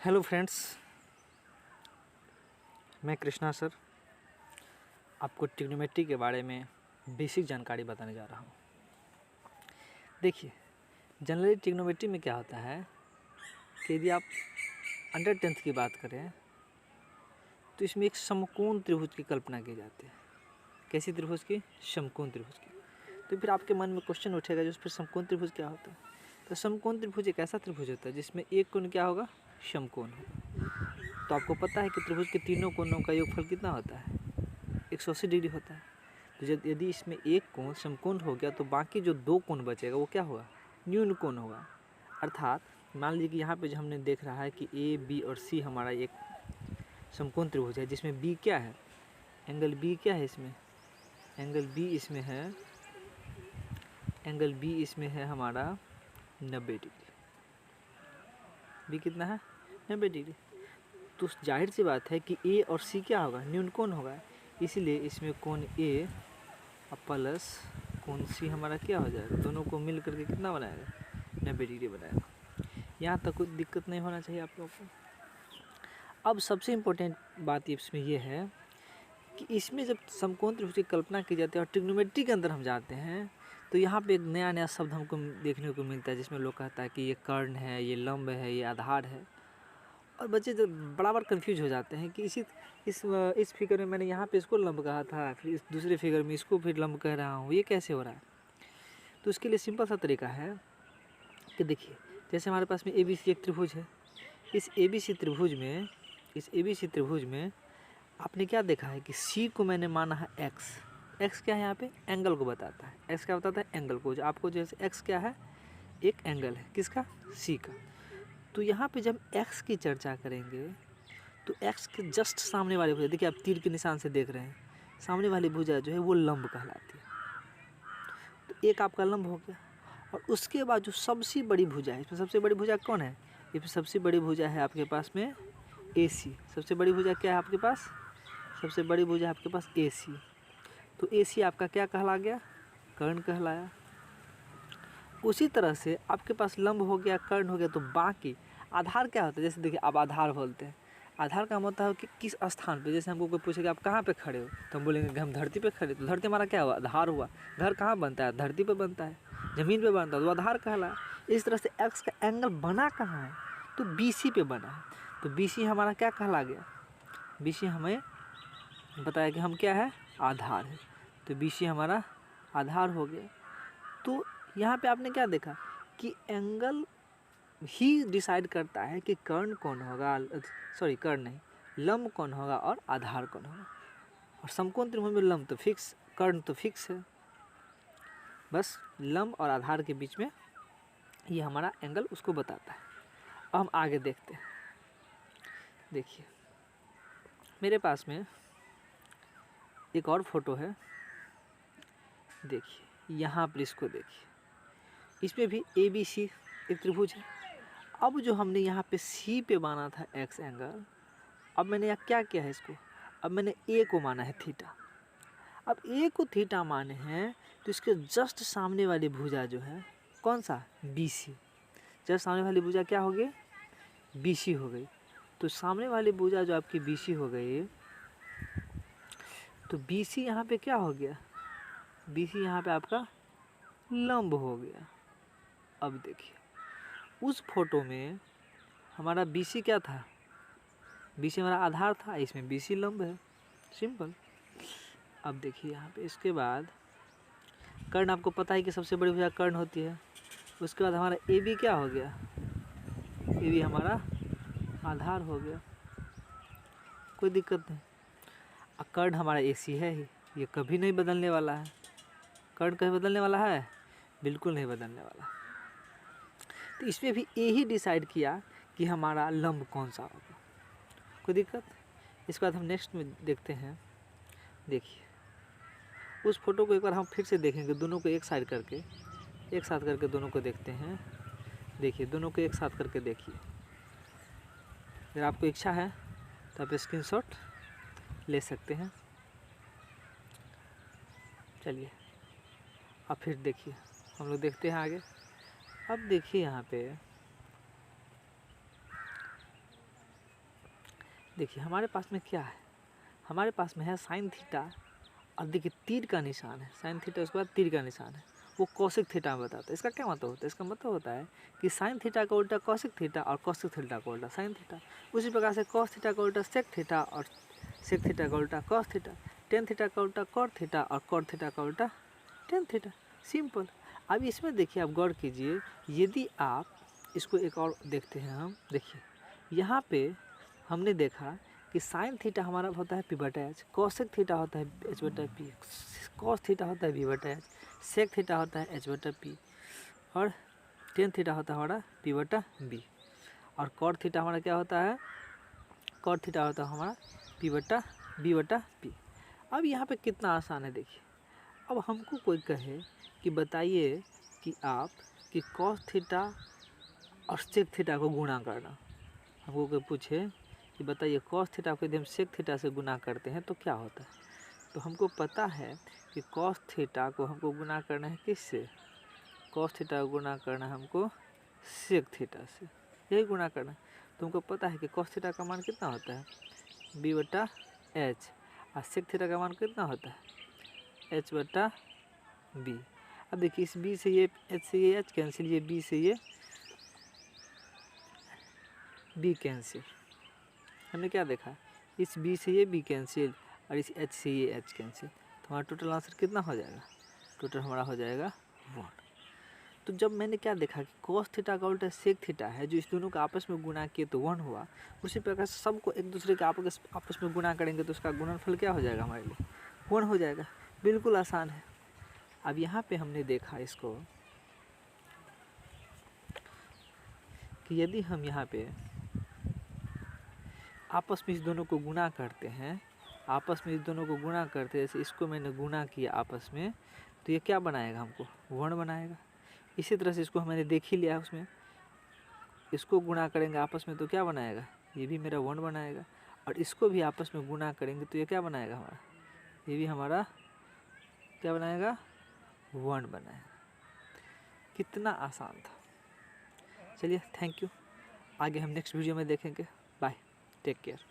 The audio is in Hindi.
हेलो फ्रेंड्स, मैं कृष्णा सर आपको ट्रिग्नोमेट्री के बारे में बेसिक जानकारी बताने जा रहा हूँ। देखिए, जनरली ट्रिग्नोमेट्री में क्या होता है कि यदि आप अंडर 10th की बात करें तो इसमें एक समकोण त्रिभुज की कल्पना की जाती है। कैसी त्रिभुज की? समकोण त्रिभुज की। तो फिर आपके मन में क्वेश्चन उठेगा, जो फिर समकोण त्रिभुज क्या होता है? तो समकोण त्रिभुज एक ऐसा त्रिभुज होता है जिसमें एक कोण क्या होगा? समकोण होगा। तो आपको पता है कि त्रिभुज के तीनों कोणों का योगफल कितना होता है? 180 डिग्री होता है। तो जब यदि इसमें एक कोण समकोण हो गया तो बाकी जो दो कोण बचेगा वो क्या होगा? न्यून कोण होगा। अर्थात मान लीजिए कि यहाँ पे जो हमने देख रहा है कि ए बी और सी हमारा एक समकोण त्रिभुज है, जिसमें बी क्या है? एंगल बी क्या है इसमें? एंगल बी इसमें है, एंगल बी इसमें है हमारा 90 डिग्री। बी कितना है? 90 डिग्री। तो जाहिर सी बात है कि ए और सी क्या होगा? न्यून कोण होगा। इसीलिए इसमें कोण ए प्लस कोण सी हमारा क्या हो जाएगा? दोनों को मिल करके कितना बनाएगा? 90 डिग्री बनाएगा। यहाँ तक कोई दिक्कत नहीं होना चाहिए आप लोगों को। अब सबसे इम्पोर्टेंट बात इसमें यह है कि इसमें जब समकोण त्रिभुज की कल्पना की जाती है और ट्रिग्नोमेट्री के अंदर हम जाते हैं तो यहाँ पे एक नया शब्द हमको देखने को मिलता है, जिसमें लोग कहता है कि ये कर्ण है, ये लंब है, ये आधार है। और बच्चे जब बराबर कंफ्यूज हो जाते हैं कि इस फिगर में मैंने यहाँ पे इसको लंब कहा था, फिर इस दूसरे फिगर में इसको फिर लंब कह रहा हूँ, ये कैसे हो रहा है? तो उसके लिए सिंपल सा तरीका है कि देखिए, जैसे हमारे पास में ABC एक त्रिभुज है। इस ABC त्रिभुज में आपने क्या देखा है कि C को मैंने माना है x क्या है? यहाँ पे एंगल को बताता है। x क्या बताता है? एंगल को। जो आपको जैसे x क्या है? एक एंगल है, किसका? C का। तो यहाँ पे जब x की चर्चा करेंगे तो x के जस्ट सामने वाली भुजा, देखिए आप तीर के निशान से देख रहे हैं, सामने वाली भुजा जो है वो लंब कहलाती है। तो एक आपका लंब हो गया। और उसके बाद जो सबसे बड़ी भुजा है, इसमें सबसे बड़ी भुजा कौन है? इसमें सबसे बड़ी भुजा है आपके पास में AC। सबसे बड़ी भुजा क्या है आपके पास? सबसे बड़ी भुजा है आपके पास AC। तो AC आपका क्या कहला गया? कर्ण कहलाया। उसी तरह से आपके पास लंब हो गया, कर्ण हो गया, तो बाकी आधार क्या होता है? जैसे देखिए, आप आधार बोलते हैं। आधार का मतलब है कि किस स्थान पे। जैसे हमको कोई पूछेगा आप कहाँ पे खड़े हो, तो हम बोलेंगे कि हम धरती पे खड़े। तो धरती हमारा क्या हुआ? आधार हुआ। घर कहाँ बनता है? धरती पे बनता है, ज़मीन पे बनता है, तो आधार कहला। इस तरह से एक्स का एंगल बना कहाँ है? तो BC पे बना है। तो BC हमारा क्या कहला गया? BC हमें बताया कि हम क्या है? आधार है। तो BC हमारा आधार हो गया। तो यहाँ पे आपने क्या देखा कि एंगल ही डिसाइड करता है कि कर्ण कौन होगा, सॉरी कर्ण नहीं, लंब कौन होगा और आधार कौन होगा। और समकोण त्रिभुज में लंब तो फिक्स, कर्ण तो फिक्स है। बस लंब और आधार के बीच में ये हमारा एंगल उसको बताता है। अब हम आगे देखते हैं। देखिए, मेरे पास में एक और फोटो है। देखिए यहाँ पर, इसको देखिए, इसमें भी ABC एक त्रिभुज है। अब जो हमने यहाँ पे C पे माना था x एंगल, अब मैंने यहाँ क्या किया है इसको? अब मैंने A को माना है थीटा। अब A को थीटा माने हैं तो इसके जस्ट सामने वाली भुजा जो है कौन सा? BC। जस्ट सामने वाली भुजा क्या हो गई? BC हो गई। तो सामने वाली भुजा जो आपकी BC हो गई, तो BC यहाँ पे क्या हो गया? BC यहाँ पे आपका लंब हो गया। अब देखिए, उस फोटो में हमारा BC क्या था? BC हमारा आधार था, इसमें BC लंब है। सिंपल। अब देखिए यहाँ पे, इसके बाद कर्ण, आपको पता है कि सबसे बड़ी भुजा कर्ण होती है। उसके बाद हमारा AB क्या हो गया? AB हमारा आधार हो गया, कोई दिक्कत नहीं। अब कर्ण हमारा AC है ही, ये कभी नहीं बदलने वाला है। कर्ण कभी बदलने वाला है? बिल्कुल नहीं बदलने वाला। तो इसमें भी A ही डिसाइड किया कि हमारा लंब कौन सा होगा, कोई दिक्कत। इसके बाद हम नेक्स्ट में देखते हैं। देखिए, उस फोटो को एक बार हम फिर से देखेंगे, दोनों को एक साइड करके, एक साथ करके दोनों को देखते हैं। देखिए, दोनों को एक साथ करके देखिए। अगर आपको इच्छा है तो आप स्क्रीनशॉट ले सकते हैं। चलिए, अब फिर देखिए, हम लोग देखते हैं आगे। अब देखिए यहाँ पे देखिए हमारे पास में क्या है, हमारे पास में है साइन थीटा, और देखिए तीर का निशान है, साइन थीटा उसके बाद तीर का निशान है, वो कॉसिक थीटा में बताता है। इसका क्या मतलब होता है? इसका मतलब होता है कि साइन थीटा का उल्टा कॉसिक थीटा और कॉसिक थीटा का उल्टा साइन थीटा। उसी प्रकार से कॉस थीटा का उल्टा सेक थीटा और सेक थीटा का उल्टा कॉस थीटा, टेन थीटा का उल्टा कॉट थीटा और कॉट थीटा का उल्टा टेन थीटा। सिंपल। अब इसमें देखिए आप गौर कीजिए, यदि आप इसको एक और देखते हैं हम, देखिए यहाँ पे हमने देखा कि साइन थीटा हमारा होता है पी बटा एच, कॉसेक थीटा होता है एच बटा पी, कॉस थीटा होता है वी बटा एच, सेक थीटा होता है एच बटा पी, और टेन थीटा होता है हमारा पी बटा बी, और कॉट थीटा हमारा क्या होता है, कॉट थीटा होता है हमारा पी बटा बी बटा पी। अब यहाँ पे कितना आसान है देखिए। अब हमको कोई कहे कि बताइए कि आप कि कॉस थीटा और सेक थीटा को गुणा करना, हमको कोई पूछे कि बताइए कॉस थीटा को यदि हम सेक थीटा से गुना करते हैं तो क्या होता है, तो हमको पता है कि कॉस थीटा को हमको गुना करना है किससे, कॉस थीटा को गुना करना है हमको सेक थीटा से, यही गुना करना है। तो हमको पता है कि कॉस थीटा का मान कितना होता है बी बटा एच, और सेक थीटा का मान कितना होता है एच बटा बी। अब देखिए इस बी से ये एच से ये एच कैंसिल, ये बी से ये बी कैंसिल, हमने क्या देखा, इस बी से ये बी कैंसिल और इस एच से ये एच कैंसिल, तो हमारा टोटल आंसर कितना हो जाएगा, टोटल हमारा हो जाएगा 1। तो जब मैंने क्या देखा कि कॉस थीटा का उल्टा सेक थीटा है, जो इस दोनों का आपस में गुना किए तो 1 हुआ, उसी प्रकार से सबको एक दूसरे के आपस में गुना करेंगे तो उसका गुणनफल क्या हो जाएगा हमारे लिए 1 हो जाएगा। बिल्कुल आसान है। अब यहाँ पे हमने देखा इसको कि यदि हम यहाँ पे आपस में इस दोनों को गुना करते हैं, आपस में इस दोनों को गुना करते हैं, जैसे इसको मैंने गुना किया आपस में, तो ये क्या बनाएगा हमको 1 बनाएगा। इसी तरह से इसको मैंने देख ही लिया, उसमें इसको गुना करेंगे आपस में तो क्या बनाएगा, ये भी मेरा 1 बनाएगा, और इसको भी आपस में गुना करेंगे तो ये क्या बनाएगा हमारा, ये भी हमारा क्या बनाएगा 1 बनाएगा। कितना आसान था। चलिए थैंक यू, आगे हम नेक्स्ट वीडियो में देखेंगे। Bye, take care.